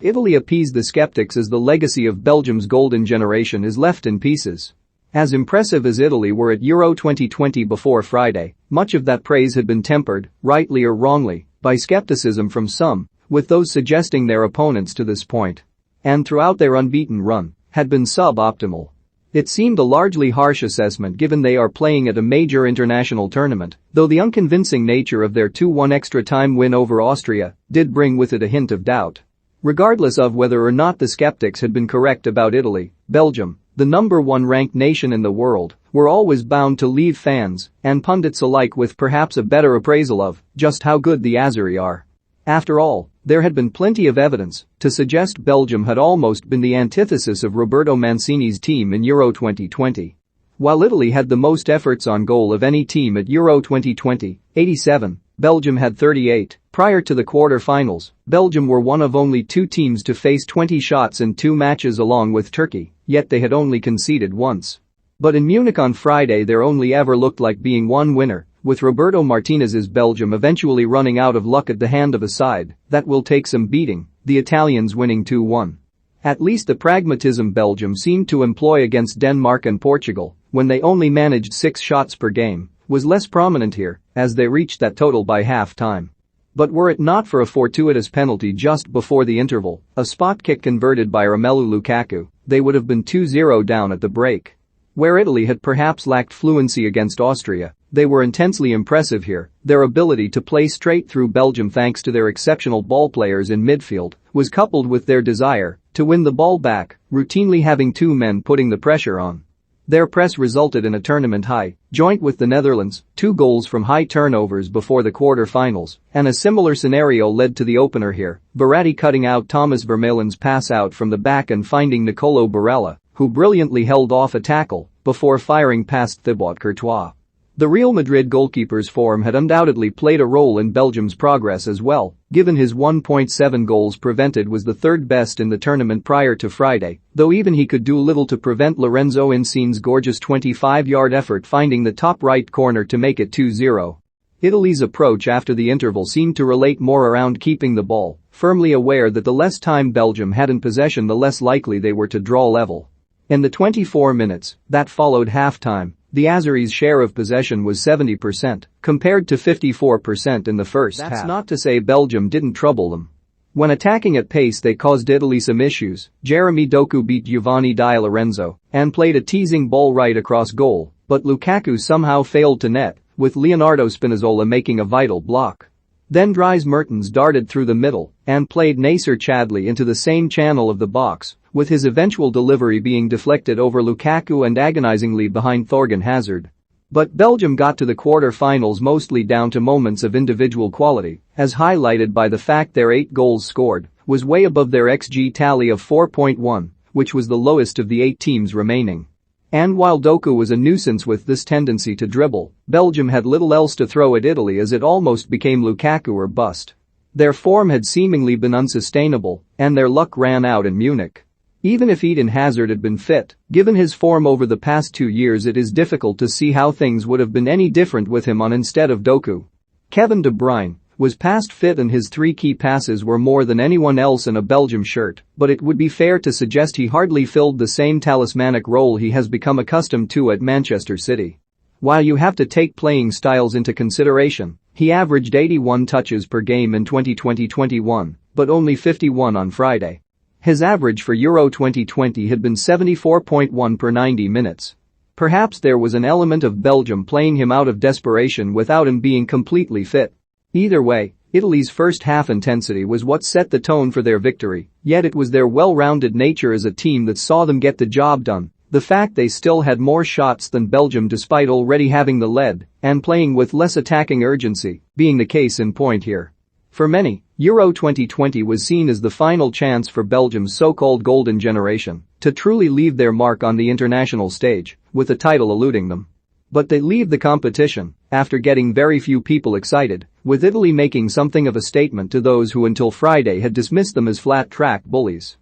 Italy appeased the skeptics as the legacy of Belgium's golden generation is left in pieces. As impressive as Italy were at Euro 2020 before Friday, much of that praise had been tempered, rightly or wrongly, by skepticism from some, with those suggesting their opponents to this point, and throughout their unbeaten run, had been sub-optimal. It seemed a largely harsh assessment given they are playing at a major international tournament, though the unconvincing nature of their 2-1 extra-time win over Austria did bring with it a hint of doubt. Regardless of whether or not the skeptics had been correct about Italy, Belgium, the number 1 ranked nation in the world, were always bound to leave fans and pundits alike with perhaps a better appraisal of just how good the Azzurri are. After all, there had been plenty of evidence to suggest Belgium had almost been the antithesis of Roberto Mancini's team in Euro 2020. While Italy had the most efforts on goal of any team at Euro 2020, 87, Belgium had 38. Prior to the quarter-finals, Belgium were one of only 2 teams to face 20 shots in 2 matches along with Turkey, yet they had only conceded once. But in Munich on Friday there only ever looked like being one winner, with Roberto Martinez's Belgium eventually running out of luck at the hand of a side that will take some beating, the Italians winning 2-1. At least the pragmatism Belgium seemed to employ against Denmark and Portugal, when they only managed 6 shots per game, was less prominent here, as they reached that total by half-time. But were it not for a fortuitous penalty just before the interval, a spot kick converted by Romelu Lukaku, they would have been 2-0 down at the break. Where Italy had perhaps lacked fluency against Austria, they were intensely impressive here. Their ability to play straight through Belgium thanks to their exceptional ball players in midfield was coupled with their desire to win the ball back, routinely having 2 men putting the pressure on. Their press resulted in a tournament high, joint with the Netherlands, 2 goals from high turnovers before the quarter-finals, and a similar scenario led to the opener here, Verratti cutting out Thomas Vermeulen's pass out from the back and finding Nicolo Barella, who brilliantly held off a tackle before firing past Thibaut Courtois. The Real Madrid goalkeeper's form had undoubtedly played a role in Belgium's progress as well, given his 1.7 goals prevented was the 3rd best in the tournament prior to Friday, though even he could do little to prevent Lorenzo Insigne's gorgeous 25-yard effort finding the top right corner to make it 2-0. Italy's approach after the interval seemed to relate more around keeping the ball, firmly aware that the less time Belgium had in possession the less likely they were to draw level. In the 24 minutes that followed half-time, the Azzurri's share of possession was 70%, compared to 54% in the first half. That's not to say Belgium didn't trouble them. When attacking at pace they caused Italy some issues. Jeremy Doku beat Giovanni Di Lorenzo and played a teasing ball right across goal, but Lukaku somehow failed to net, with Leonardo Spinazzola making a vital block. Then Dries Mertens darted through the middle and played Nacer Chadli into the same channel of the box, with his eventual delivery being deflected over Lukaku and agonizingly behind Thorgan Hazard. But Belgium got to the quarter-finals mostly down to moments of individual quality, as highlighted by the fact their 8 goals scored was way above their XG tally of 4.1, which was the lowest of the 8 teams remaining. And while Doku was a nuisance with this tendency to dribble, Belgium had little else to throw at Italy as it almost became Lukaku or bust. Their form had seemingly been unsustainable, and their luck ran out in Munich. Even if Eden Hazard had been fit, given his form over the past 2 years it is difficult to see how things would have been any different with him on instead of Doku. Kevin De Bruyne was past fit and his 3 key passes were more than anyone else in a Belgium shirt, but it would be fair to suggest he hardly filled the same talismanic role he has become accustomed to at Manchester City. While you have to take playing styles into consideration, he averaged 81 touches per game in 2020-21, but only 51 on Friday. His average for Euro 2020 had been 74.1 per 90 minutes. Perhaps there was an element of Belgium playing him out of desperation without him being completely fit. Either way, Italy's first half intensity was what set the tone for their victory, yet it was their well-rounded nature as a team that saw them get the job done. The fact they still had more shots than Belgium despite already having the lead and playing with less attacking urgency being the case in point here. For many, Euro 2020 was seen as the final chance for Belgium's so-called golden generation to truly leave their mark on the international stage, with the title eluding them. But they leave the competition after getting very few people excited, with Italy making something of a statement to those who until Friday had dismissed them as flat-track bullies.